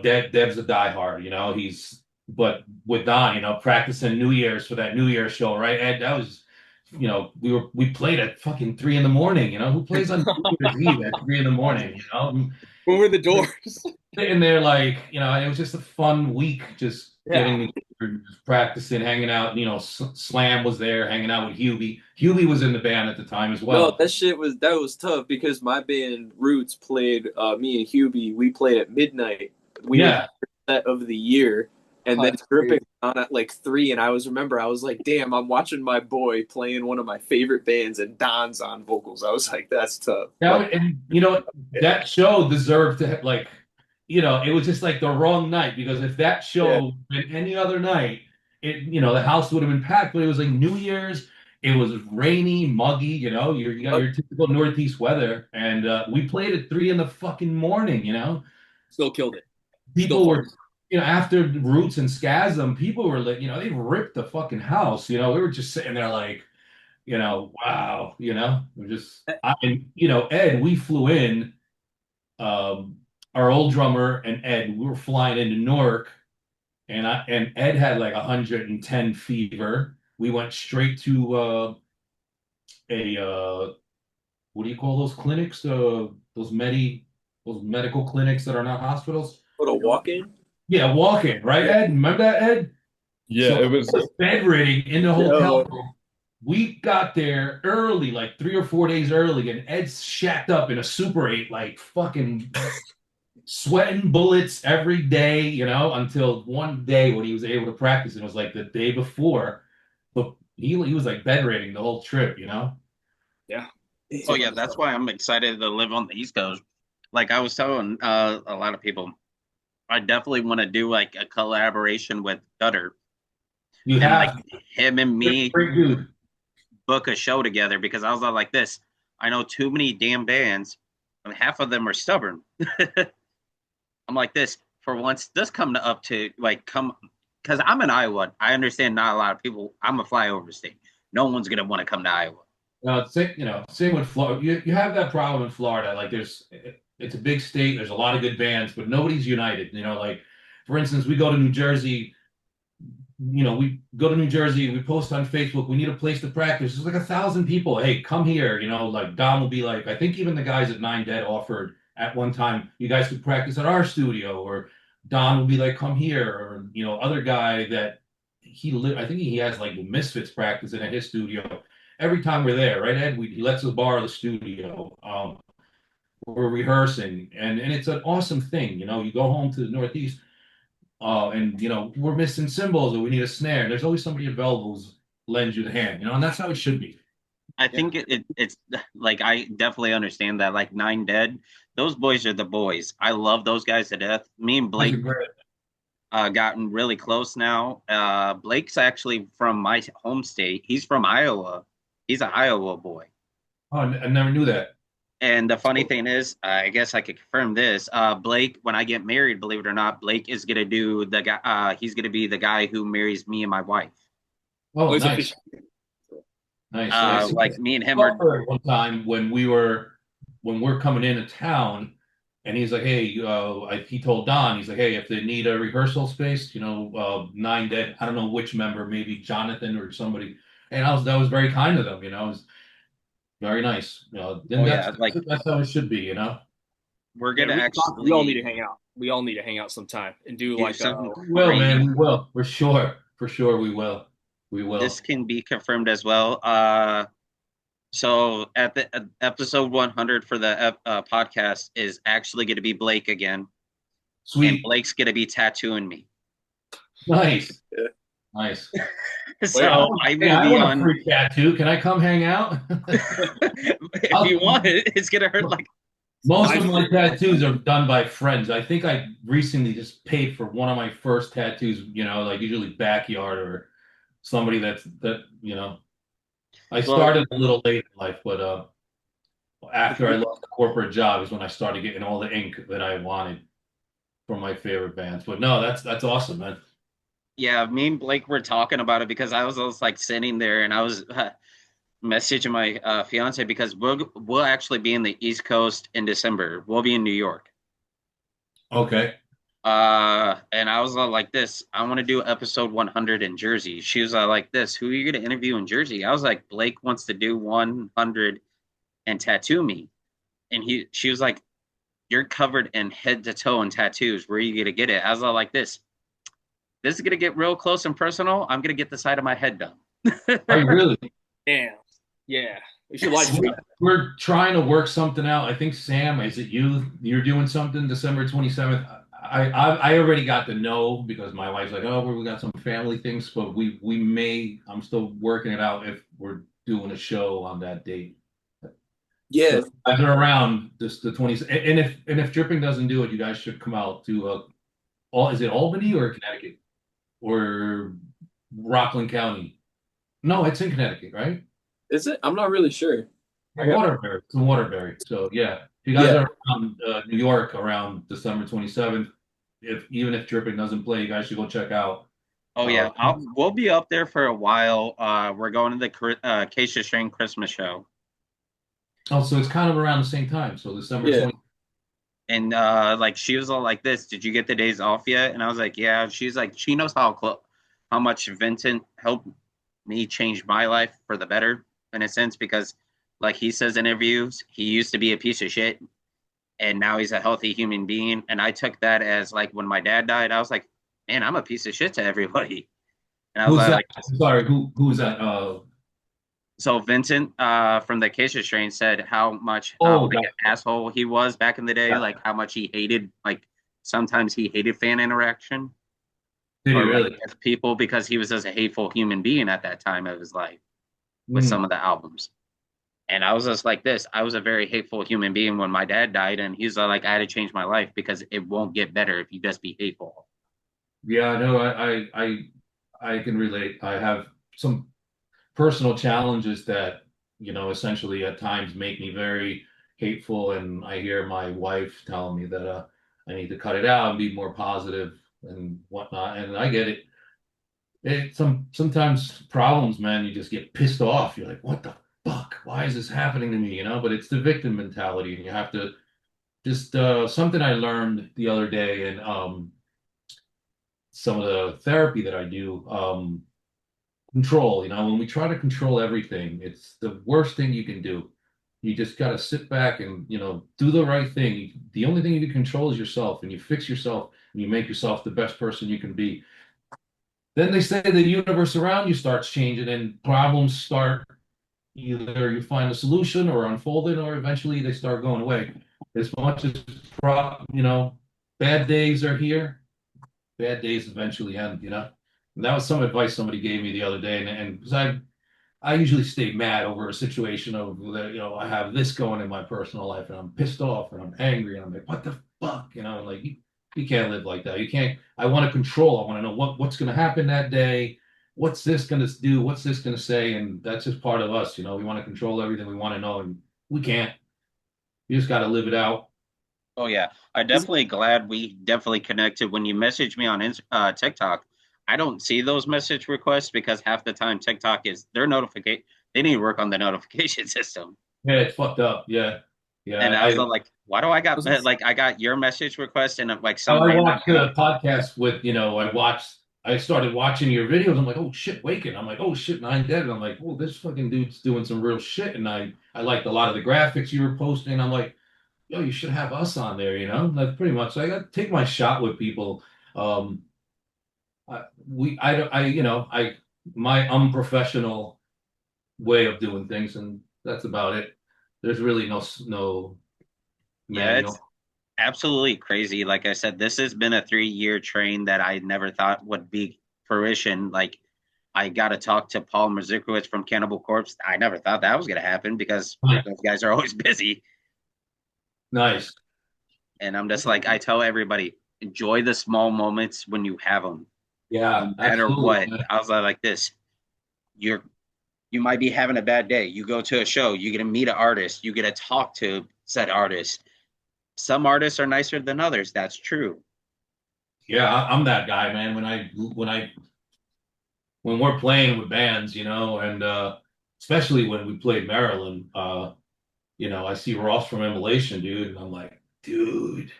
Dev's a diehard. But with Don, practicing New Year's for that New Year's show, right? Ed, that was. We played at fucking 3 in the morning. Who plays on New Year's Eve at 3 in the morning? When were the doors? Sitting there like, it was just a fun week, just Yeah. getting just practicing, hanging out. Slam was there, hanging out with Hubie. Hubie was in the band at the time as No, well. that was tough because my band Roots played me and Hubie. We played at midnight. We Yeah. were the set of the year, and Oh, then that's Dripping crazy. on at like 3. And I was like, damn, I'm watching my boy playing one of my favorite bands, and Don's on vocals. I was like, that's tough. But And that show deserved to like, it was just like the wrong night because if that show been any other night, the house would have been packed. But it was like New Year's. It was rainy, muggy. You got your typical Northeast weather, and we played at 3 in the fucking morning. Still killed it. People Still were, after Roots and Scasm, people were like, they ripped the fucking house. We were just sitting there like, wow, we're just, Ed, we flew in, our old drummer and Ed, we were flying into Newark, and Ed had like 110 fever. We went straight to a what do you call those clinics? Those medical clinics that are not hospitals. what a walk-in. Yeah, walk-in, right, Ed? Remember that, Ed? Yeah, So it was. bedridden in the hotel Yo. room. We got there early, like 3 or 4 days early, and Ed's shacked up in a Super 8, like fucking sweating bullets every day, until one day when he was able to practice. It was like the day before, but he was like bedridden the whole trip. Yeah. oh yeah, that's why I'm excited to live on the East Coast. Like I was telling a lot of people, I definitely want to do like a collaboration with Gutter You and like have him and me great dude. book a show together because I was all like this. I know too many damn bands, and half of them are stubborn. I'm like this. For once, just come to up to like come because I'm in Iowa. I understand not a lot of people. I'm a flyover state. No one's gonna want to come to Iowa. Same with Florida. You have that problem in Florida. Like it's a big state. There's a lot of good bands, but nobody's united. Like for instance, we go to New Jersey. We go to New Jersey. We post on Facebook. We need a place to practice. There's like 1,000 people. Hey, come here. Like Dom will be like, I think even the guys at Nine Dead offered at one time, you guys could practice at our studio, or Don will be like, come here, or other guy that I think he has like the Misfits practicing at his studio. Every time we're there, right, Ed? He lets us borrow the studio. We're rehearsing, and it's an awesome thing. You go home to the Northeast, and we're missing cymbals, or we need a snare. There's always somebody available who lends you the hand. And that's how it should be. I think it's like I definitely understand that. Like Nine Dead, those boys are the boys. I love those guys to death. Me and Blake gotten really close now. Blake's actually from my home state. He's from Iowa. He's an Iowa boy. Oh, I never knew that. And the funny thing is, I guess I could confirm this. Blake, when I get married, believe it or not, Blake is gonna do the guy. He's gonna be the guy who marries me and my wife. Oh, he's nice. Nice. Like me and him are. One time when we're coming into town, and he's like, "Hey," he told Don, he's like, "Hey, if they need a rehearsal space, Nine Dead, I don't know which member, maybe Jonathan or somebody." And that was very kind of them. It was very nice. That's how it should be. we're Yeah, gonna we all need to actually hang out. We all need to hang out sometime and do do like something We will, crazy. man. We will. For sure. For sure, we will. We will. This can be confirmed as well. So at the episode 100 for the podcast is actually going to be Blake again, and Sweet. Blake's going to be tattooing me. Nice. Yeah. Nice. So I Hey, will I be want a on. free tattoo. Can I come hang out? If you want it, it's going to hurt like. Most of my tattoos are done by friends. I think I recently just paid for one of my first tattoos, like usually backyard or somebody that. I started a little late in life, but after I lost the corporate job is when I started getting all the ink that I wanted from my favorite bands. But no, that's awesome, man. Yeah, me and Blake were talking about it because I was like sitting there and I was messaging my fiance because we'll actually be in the East Coast in December. We'll be in New York. Okay. And I was like this. I want to do episode 100 in Jersey. She was like this. Who are you gonna interview in Jersey? I was like, Blake wants to do 100 and tattoo me, and she was like, you're covered in head to toe in tattoos. Where are you gonna get it? I was like this. This is gonna get real close and personal. I'm gonna get the side of my head done. I really. damn. Yeah. We should live stream. We're trying to work something out. I think Sam, is it you? You're doing something December 27th. I already got the no because my wife's like, oh, we got some family things, but we may. I'm still working it out if we're doing a show on that date. Yeah. So I've been around this the 20th, and if Dripping doesn't do it, you guys should come out to is it Albany or Connecticut or Rockland County? No, it's in Connecticut, right? Is it? I'm not really sure. Waterbury. It's in Waterbury. So yeah, if you guys are around New York around December 27th, even if Dripping doesn't play, you guys should go check out. Oh yeah, we'll be up there for a while. We're going to the Acacia Strain Christmas show. Oh, so it's kind of around the same time. So December Yeah. 20th. And like she was all like this, did you get the days off yet? And I was like, yeah. She's like, she knows how much Vincent helped me change my life for the better in a sense, because like he says in interviews, he used to be a piece of shit and now he's a healthy human being. And I took that as like when my dad died, I was like, man, I'm a piece of shit to everybody. And I was Who's that? like, Sorry, who's that? so Vincent from the Acacia Strain said how much Oh, like an asshole he was back in the day, like how much he hated, like sometimes he hated fan interaction. did he or, really? like, with people because he was just a hateful human being at that time of his life with some of the albums. And I was just like this. I was a very hateful human being when my dad died, and he's like, I had to change my life because it won't get better if you just be hateful. Yeah, no, I can relate. I have some personal challenges that, essentially at times make me very hateful. And I hear my wife telling me that I need to cut it out and be more positive and whatnot. And I get it. Sometimes problems, man, you just get pissed off. You're like, what the fuck? Why is this happening to me? But it's the victim mentality, and you have to just something I learned the other day, and some of the therapy that I do, control. When we try to control everything, it's the worst thing you can do. You just got to sit back and, do the right thing. The only thing you can control is yourself, and you fix yourself and you make yourself the best person you can be. Then they say the universe around you starts changing and problems start, either you find a solution or unfolding, or eventually they start going away. As much as, bad days are here, bad days eventually end, And that was some advice somebody gave me the other day. And because I usually stay mad over a situation of, I have this going in my personal life and I'm pissed off and I'm angry and I'm like, what the fuck? Like you can't live like that. You can't. I want to control. I want to know what's going to happen that day. What's this going to do? What's this going to say? And that's just part of us. We want to control everything. We want to know, and we can't. You just got to live it out. Oh yeah, I'm definitely glad we definitely connected. When you message me on TikTok, I don't see those message requests because half the time TikTok is their notification. They need to work on the notification system. Yeah, it's fucked up. Yeah, yeah. And I was like, why do I got like I got your message request and like some. I watched a podcast with I started watching your videos. I'm like, oh shit, Waking. I'm like, oh shit, 9 Dead. And I'm like, oh, this fucking dude's doing some real shit. And I liked a lot of the graphics you were posting. I'm like, yo, you should have us on there, like pretty much. I got to take my shot with people. Um, my unprofessional way of doing things, and that's about it. There's really no Yeah, it's manual. absolutely crazy. Like I said, this has been a 3 year train that I never thought would be fruition. Like I got to talk to Paul Mazurkiewicz from Cannibal Corpse. I never thought that was going to happen because those guys are always busy. Nice. And I'm just like, I tell everybody, enjoy the small moments when you have them, Yeah, no matter what. absolutely. I was like this. You're you might be having a bad day. You go to a show, you get to meet an artist, you get to talk to said artist. Some artists are nicer than others. That's true. Yeah, I'm that guy, man. When we're playing with bands, and especially when we played Maryland, I see Ross from Immolation, dude, and I'm like, dude,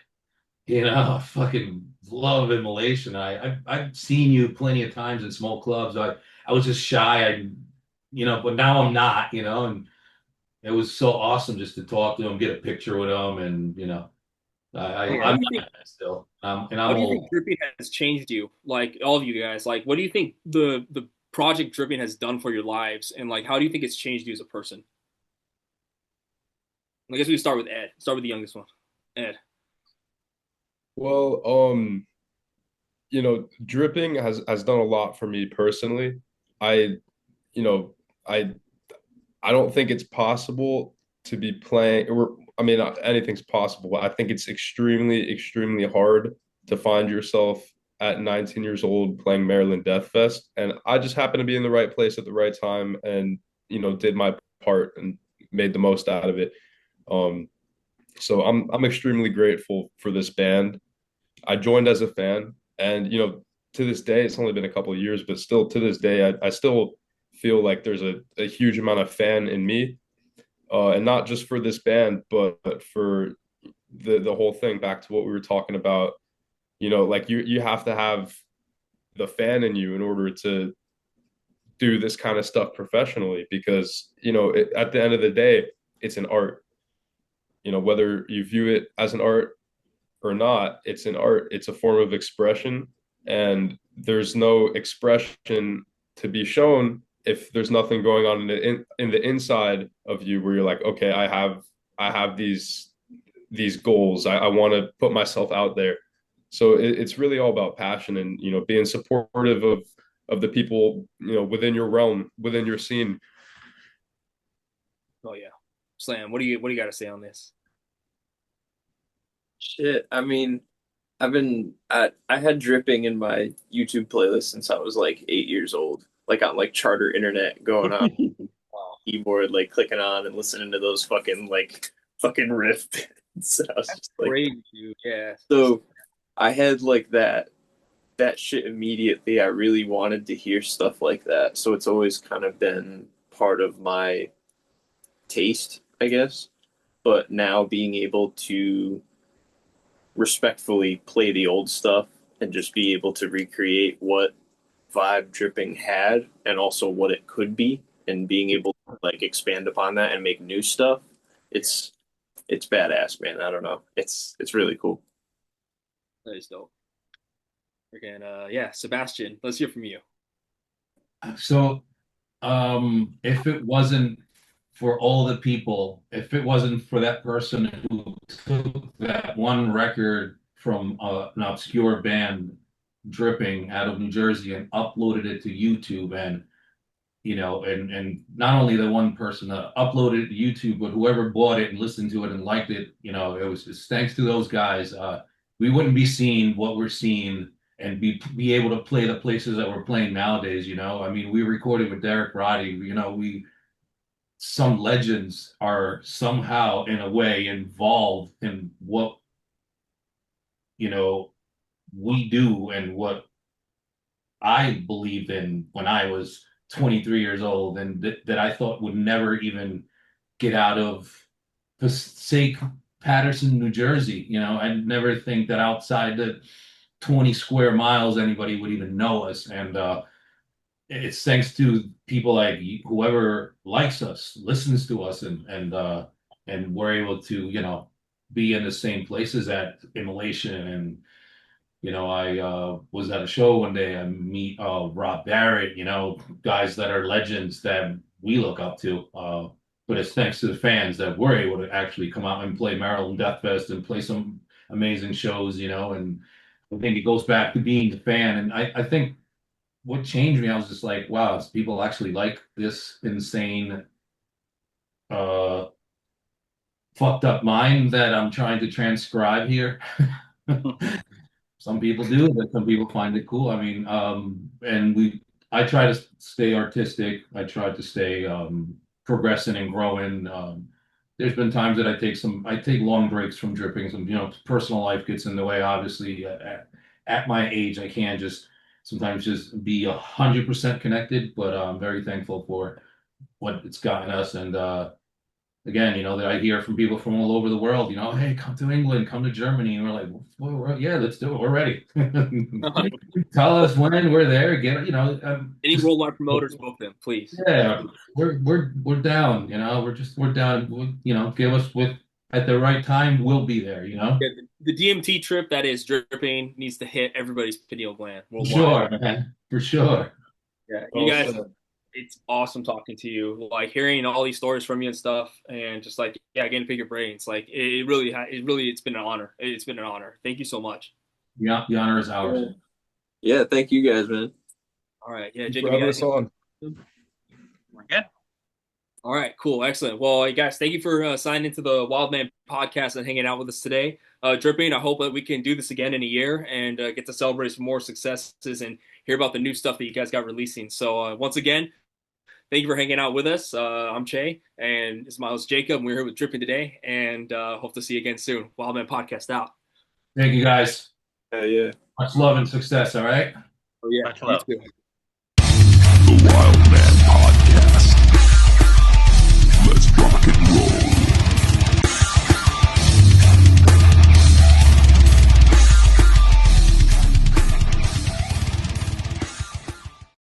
I fucking love Immolation. I've seen you plenty of times in small clubs. I was just shy, but now I'm not, and it was so awesome just to talk to him, get a picture with him, and How I'm do you think? not still, and How I'm do you old. think dripping has changed you? Like all of you guys, like what do you think the project dripping has done for your lives, and like how do you think it's changed you as a person? I guess we start with Ed. Start with the youngest one, Ed. Well, dripping has done a lot for me personally. I, you know, I I don't think it's possible to be playing, or I mean, anything's possible. I think it's extremely, extremely hard to find yourself at 19 years old playing Maryland Death Fest. And I just happened to be in the right place at the right time and, did my part and made the most out of it. Um, so I'm extremely grateful for this band. I joined as a fan, and to this day, it's only been a couple of years, but still to this day, I still feel like there's a huge amount of fan in me, and not just for this band, but for the whole thing. Back to what we were talking about, like you have to have the fan in you in order to do this kind of stuff professionally, because at the end of the day, it's an art. Whether you view it as an art or not, it's an art. It's a form of expression, and there's no expression to be shown if there's nothing going on in the inside of you where you're like, okay, I have these goals. I want to put myself out there. So it's really all about passion and being supportive of the people within your realm, within your scene. Oh yeah, Slam. What do you got to say on this? Shit, I mean, I had dripping in my YouTube playlist since I was like 8 years old, like on like charter internet, going on keyboard, like clicking on and listening to those fucking riff bits. I was That's just like, crazy, dude. Yeah. so I had like that shit immediately. I really wanted to hear stuff like that, so it's always kind of been part of my taste, I guess. But now being able to respectfully play the old stuff and just be able to recreate what vibe dripping had and also what it could be, and being able to like expand upon that and make new stuff, it's it's badass, man. I don't know, it's really cool. That is dope. Again, yeah, Sebastian. Let's hear from you. So, if it wasn't for all the people, if it wasn't for that person who took that one record from an obscure band, Dripping, out of New Jersey, and uploaded it to YouTube, and and not only the one person that uploaded it to YouTube, but whoever bought it and listened to it and liked it, it was just thanks to those guys. We wouldn't be seeing what we're seeing and be able to play the places that we're playing nowadays. I mean, we recorded with Derek Roddy. We some legends are somehow in a way involved in what you know we do and what I believed in when I was 23 years old, and that I thought would never even get out of say Patterson, New Jersey. I'd never think that outside the 20 square miles anybody would even know us. And it's thanks to people like whoever likes us, listens to us, and we're able to, be in the same places at Immolation. And I was at a show one day. I meet Rob Barrett, guys that are legends that we look up to. But it's thanks to the fans that we're able to actually come out and play Maryland Death Fest and play some amazing shows, and I think it goes back to being the fan. And I think what changed me, I was just like, wow, people actually like this insane, fucked up mind that I'm trying to transcribe here. Some people do, but some people find it cool. I mean, I try to stay artistic. I try to stay progressing and growing. There's been times that I take long breaks from dripping. Some, personal life gets in the way. Obviously, at my age, I can't just sometimes just be 100% connected. But I'm very thankful for what it's gotten us. And again, that I hear from people from all over the world, hey, come to England, come to Germany. And we're like, well, yeah, let's do it. We're ready. Tell us when we're there. Any worldwide promoters, book them, please. Yeah, we're down. We're down. Give us at the right time. We'll be there. Yeah, the DMT trip that is dripping needs to hit everybody's pineal gland worldwide. Sure, man, for sure. Yeah, you guys. It's awesome talking to you, like hearing all these stories from you and stuff, and just like, getting to pick your brains. Like it's been an honor. It's been an honor. Thank you so much. Yeah, the honor is ours. Yeah, thank you guys, man. All right, yeah, Thanks Jacob, for having us on. We're good. All right, cool, excellent. Well, guys, thank you for signing into the Wild Man podcast and hanging out with us today. Dripping, I hope that we can do this again in a year and get to celebrate some more successes and hear about the new stuff that you guys got releasing. So once again, thank you for hanging out with us. I'm Che, and it's my host Jacob, and we're here with Dripping today, and hope to see you again soon. Wild Man podcast out. Thank you, guys. Yeah. Much love and success, all right? Oh, yeah. Much love. You too. The Wild